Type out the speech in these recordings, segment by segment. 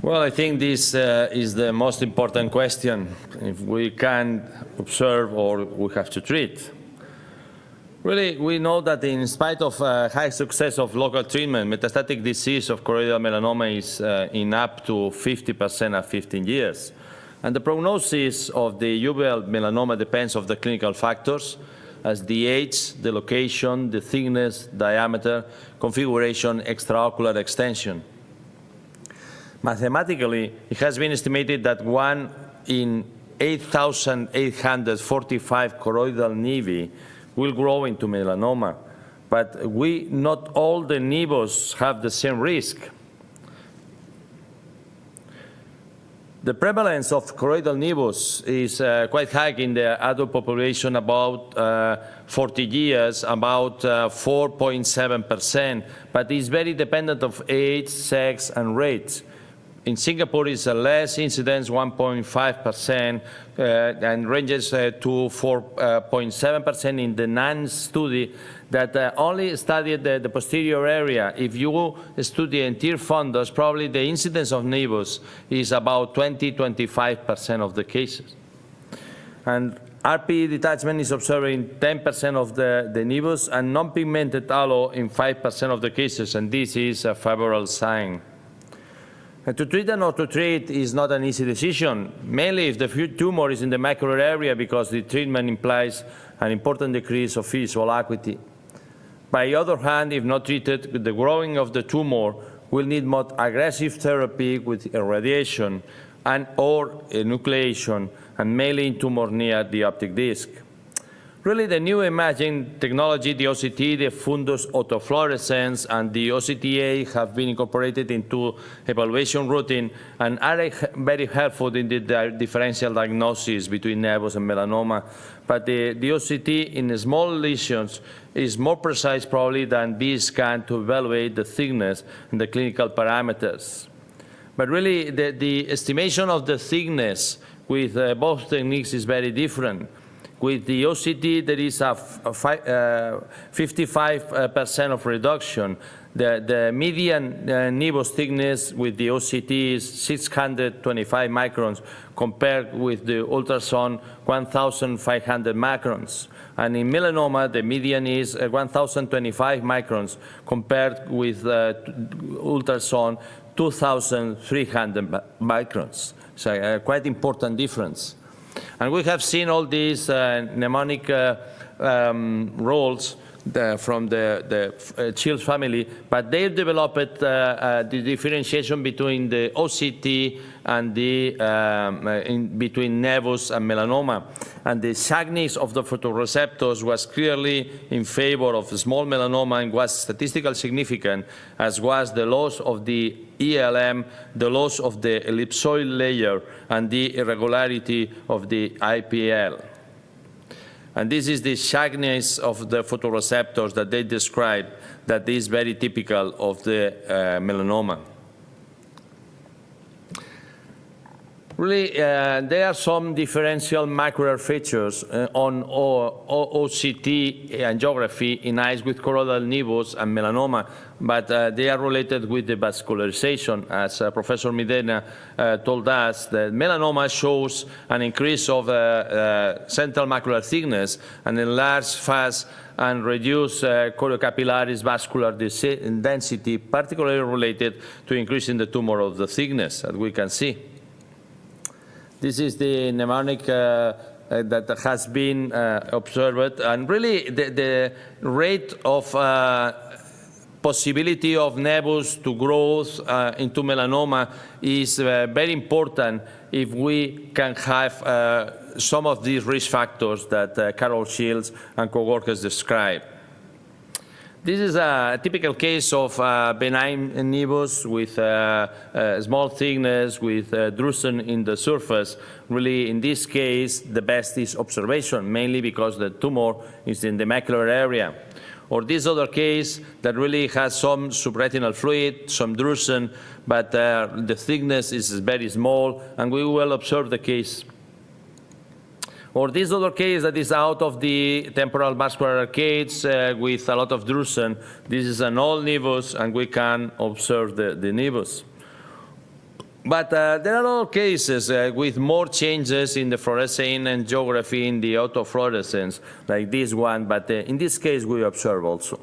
Well, I think this is the most important question. If we can observe or we have to treat. Really, we know that in spite of high success of local treatment, metastatic disease of choroidal melanoma is in up to 50% at 15 years. And the prognosis of the uveal melanoma depends on the clinical factors, as the age, the location, the thickness, diameter, configuration, extraocular extension. Mathematically, it has been estimated that 1 in 8,845 choroidal nevi will grow into melanoma, but not all the nevus have the same risk. The prevalence of choroidal nevus is quite high in the adult population, about 40 years, about 4.7%, but is very dependent of age, sex, and race. In Singapore, it's a less incidence, 1.5%, and ranges to 4.7% in the NAN study that only studied the posterior area. If you study anterior fundus, probably the incidence of nevus is about 20–25% of the cases. And RPE detachment is observed in 10% of the nevus, and non-pigmented allo in 5% of the cases, and this is a favorable sign. And to treat and not to treat is not an easy decision, mainly if the tumor is in the macular area, because the treatment implies an important decrease of visual acuity. By the other hand, if not treated, the growing of the tumor will need more aggressive therapy with irradiation or enucleation, and mainly in tumor near the optic disc. Really, the new imaging technology, the OCT, the fundus autofluorescence, and the OCTA have been incorporated into evaluation routine and are very helpful in the differential diagnosis between nevus and melanoma. But the OCT in small lesions is more precise probably than B-scan to evaluate the thickness and the clinical parameters. But really, the estimation of the thickness with both techniques is very different. With the OCT, there is a 55% of reduction. The median nevus thickness with the OCT is 625 microns, compared with the ultrasound 1,500 microns. And in melanoma, the median is 1,025 microns, compared with ultrasound 2,300 microns. So a quite important difference. And we have seen all these mnemonic roles from the Childs family, but they developed the differentiation between the OCT and between nevus and melanoma. And the shagness of the photoreceptors was clearly in favor of small melanoma and was statistically significant, as was the loss of the ELM, the loss of the ellipsoid layer, and the irregularity of the IPL. And this is the shagness of the photoreceptors that they describe that is very typical of the melanoma. Really, there are some differential macular features on OCT angiography in eyes with choroidal nevus and melanoma, but they are related with the vascularization. As Professor Medina told us, that melanoma shows an increase of central macular thickness and enlarged fast and reduce choriocapillaris vascular density, particularly related to increasing the tumor of the thickness, that we can see. This is the mnemonic that has been observed, and really the rate of possibility of nevus to grow into melanoma is very important if we can have some of these risk factors that Carol Shields and co-workers described. This is a typical case of benign nevus with small thickness, with drusen in the surface. Really, in this case, the best is observation, mainly because the tumor is in the macular area. Or this other case that really has some subretinal fluid, some drusen, but the thickness is very small, and we will observe the case. Or this other case that is out of the temporal vascular arcades with a lot of drusen. This is an old nevus, and we can observe the nevus. But there are other cases with more changes in the fluorescein and geography in the autofluorescence, like this one, but in this case we observe also.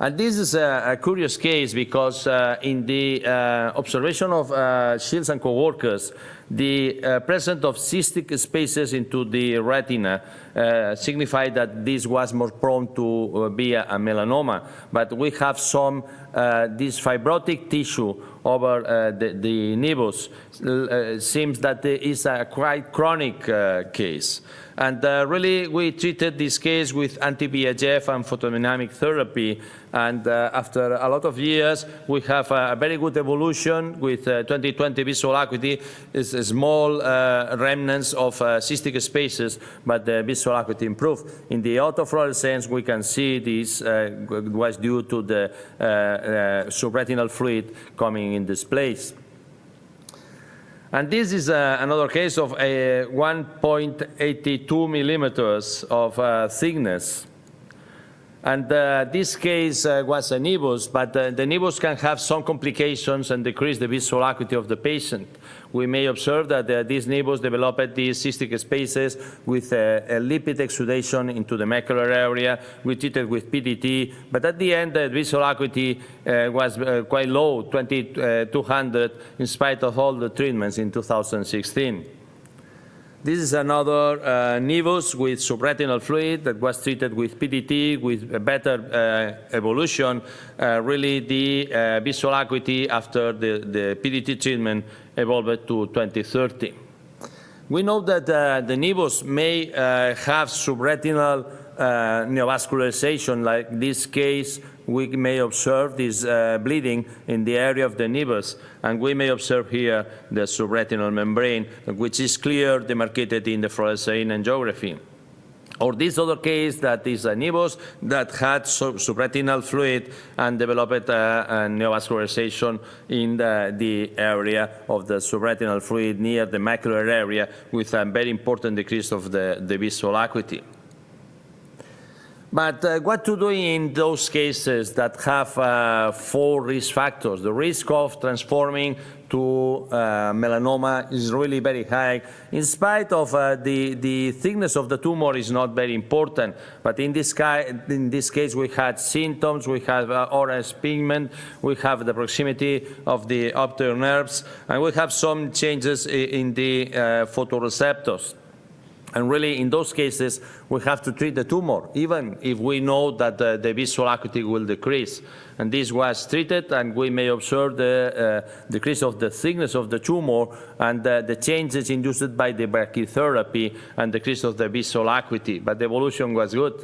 And this is a curious case because in the observation of Shields and co-workers, the presence of cystic spaces into the retina signified that this was more prone to be a melanoma. But we have some this fibrotic tissue over the nevus. Seems that it is a quite chronic case. And really, we treated this case with anti-VEGF and photodynamic therapy. And after a lot of years, we have a very good evolution with 20/20 visual acuity. It's small remnants of cystic spaces, but the visual acuity improved. In the autofluorescence, we can see this was due to the subretinal fluid coming in this place. And this is another case of a 1.82 millimeters of thickness. And this case was a nevus, but the nevus can have some complications and decrease the visual acuity of the patient. We may observe that these nevus developed these cystic spaces with a lipid exudation into the macular area. We treated with PDT, but at the end, the visual acuity was quite low, 200, in spite of all the treatments in 2016. This is another nevus with subretinal fluid that was treated with PDT with a better evolution. Really, the visual acuity after the PDT treatment evolved to 20/30. We know that the nevus may have subretinal neovascularization. Like this case, we may observe this bleeding in the area of the nevus, and we may observe here the subretinal membrane, which is clear demarcated in the fluorescein angiography. Or this other case that is a nevus that had subretinal fluid and developed a neovascularization in the area of the subretinal fluid near the macular area with a very important decrease of the visual acuity. But what to do in those cases that have 4 risk factors? The risk of transforming to melanoma is really very high. In spite of the thickness of the tumor is not very important, but in this case we had symptoms, we have orange pigment, we have the proximity of the optic nerves, and we have some changes in the photoreceptors. And really, in those cases, we have to treat the tumor, even if we know that the visual acuity will decrease. And this was treated, and we may observe the decrease of the thickness of the tumor and the changes induced by the brachytherapy and decrease of the visual acuity. But the evolution was good.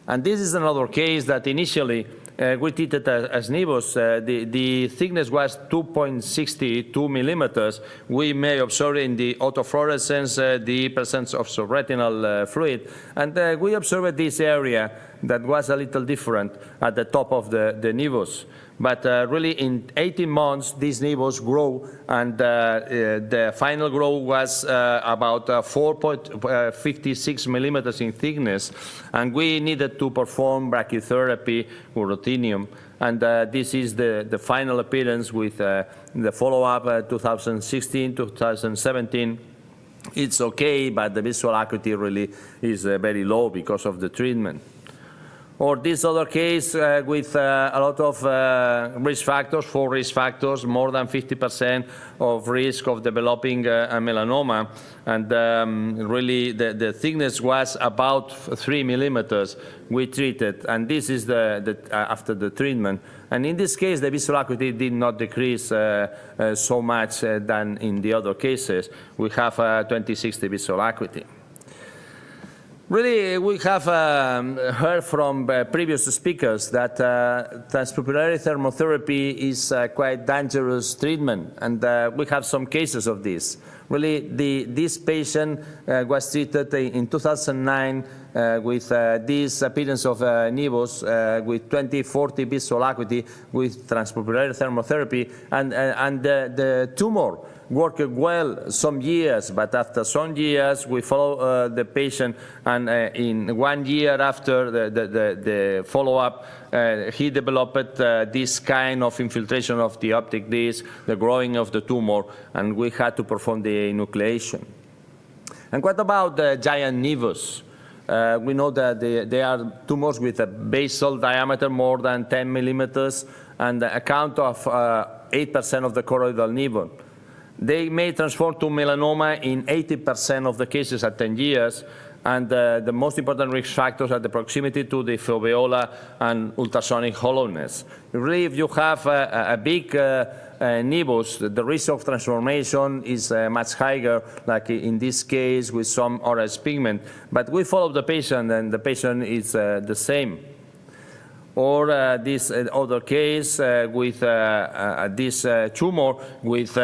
And this is another case that initially we treated as nevus. The thickness was 2.62 millimeters. We may observe in the autofluorescence the presence of subretinal fluid. And we observed this area that was a little different at the top of the nevus. But really, in 18 months, these nevus grow, and the final growth was about 4.56 millimeters in thickness, and we needed to perform brachytherapy with ruthenium. And this is the final appearance with the follow-up 2016, 2017. It's okay, but the visual acuity really is very low because of the treatment. Or this other case with a lot of risk factors, 4 risk factors, more than 50% of risk of developing a melanoma. And really the thickness was about 3 millimeters we treated. And this is after the treatment. And in this case, the visual acuity did not decrease so much than in the other cases. We have 20/60 visual acuity. Really, we have heard from previous speakers that transpupillary thermotherapy is a quite dangerous treatment, and we have some cases of this. Really, this patient was treated in 2009 with this appearance of nevus with 20/40 visual acuity with transpupillary thermotherapy, and the tumor worked well some years, but after some years we follow the patient, and in 1 year after the follow-up, he developed this kind of infiltration of the optic disc, the growing of the tumor, and we had to perform the enucleation. And what about the giant nevus? We know that they are tumors with a basal diameter more than 10 millimeters and a count of 8% of the choroidal nevus. They may transform to melanoma in 80% of the cases at 10 years, and the most important risk factors are the proximity to the foveola and ultrasonic hollowness. Really, if you have a big nevus, the risk of transformation is much higher, like in this case with some orange pigment. But we follow the patient, and the patient is the same. Or this other case with this tumor with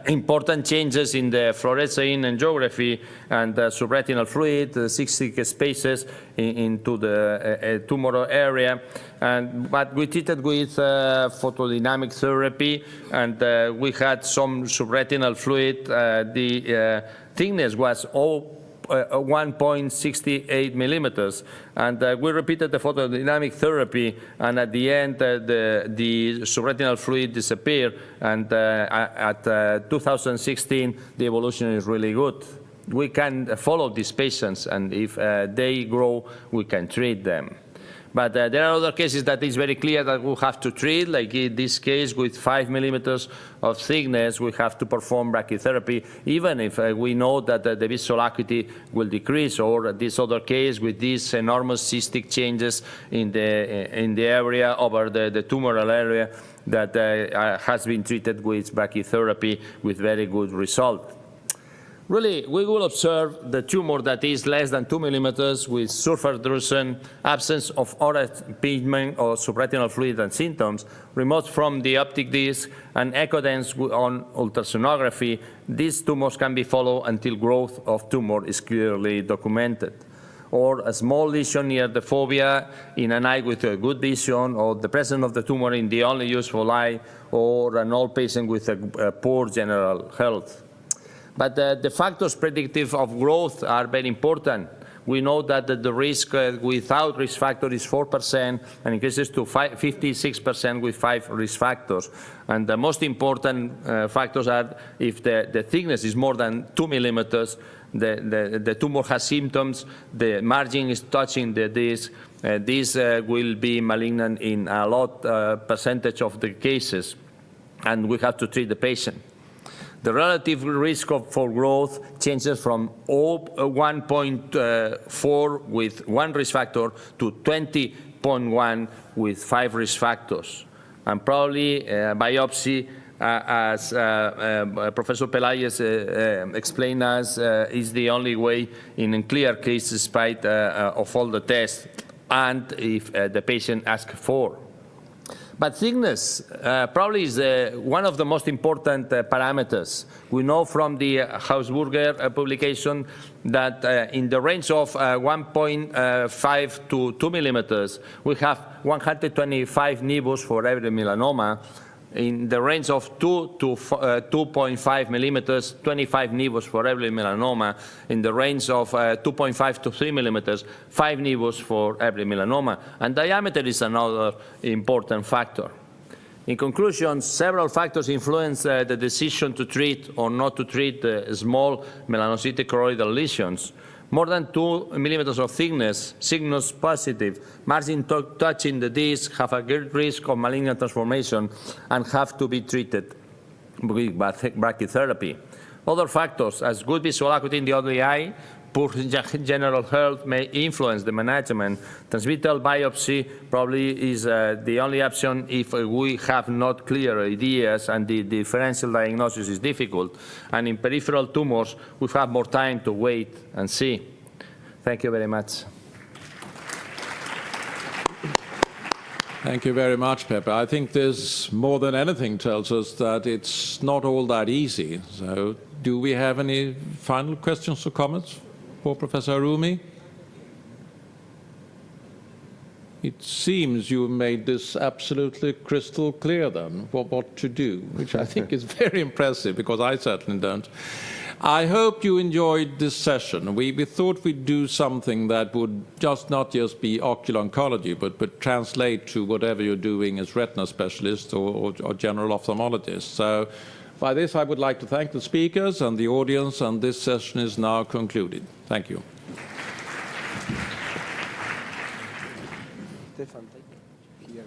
important changes in the fluorescein angiography and subretinal fluid, 6 spaces into the tumor area. But we treated with photodynamic therapy, and we had some subretinal fluid. The thickness was 1.68 millimeters, and we repeated the photodynamic therapy, and at the end the subretinal fluid disappeared, and at 2016 the evolution is really good. We can follow these patients, and if they grow, we can treat them. But there are other cases that it's very clear that we have to treat, like in this case with 5 millimeters of thickness, we have to perform brachytherapy, even if we know that the visual acuity will decrease, or this other case with these enormous cystic changes in the area over the tumoral area that has been treated with brachytherapy with very good result. Really, we will observe the tumor that is less than 2 millimeters with surface drusen, absence of orange pigment or subretinal fluid and symptoms, remote from the optic disc, and evidence on ultrasonography. These tumors can be followed until growth of tumor is clearly documented. Or a small lesion near the fovea in an eye with a good vision, or the presence of the tumor in the only useful eye, or an old patient with a poor general health. But the factors predictive of growth are very important. We know that the risk without risk factor is 4% and increases to 56% with 5 risk factors. And the most important factors are if the thickness is more than 2 millimeters, the tumor has symptoms, the margin is touching the disc, this will be malignant in a lot percentage of the cases, and we have to treat the patient. The relative risk for growth changes from 1.4 with 1 risk factor to 20.1 with 5 risk factors. And probably biopsy, as Professor Pelayes explained us, is the only way in a clear case despite of all the tests, and if the patient asks for. But thickness probably is one of the most important parameters. We know from the Hausburger publication that in the range of 1.5 to 2 millimeters, we have 125 nevus for every melanoma. In the range of 2 to 2.5 millimeters, 25 nevus for every melanoma. In the range of 2.5 to 3 millimeters, 5 nevus for every melanoma. And diameter is another important factor. In conclusion, several factors influence the decision to treat or not to treat small melanocytic choroidal lesions. More than 2 millimeters of thickness, signals positive, margin touching the disc, have a great risk of malignant transformation and have to be treated with brachytherapy. Other factors, as good visual acuity in the other eye, poor general health may influence the management. Transmittal biopsy probably is the only option if we have not clear ideas and the differential diagnosis is difficult. And in peripheral tumors, we have more time to wait and see. Thank you very much. Thank you very much, Pepe. I think this, more than anything, tells us that it's not all that easy. So do we have any final questions or comments for Professor Arumi? it seems you made this absolutely crystal clear then, what to do, which I think is very impressive, because I certainly don't. I hope you enjoyed this session. We thought we'd do something that would not just be ocular oncology, but translate to whatever you're doing as retina specialist or general ophthalmologist. So by this, I would like to thank the speakers and the audience, and this session is now concluded. Thank you. Stefan, take here.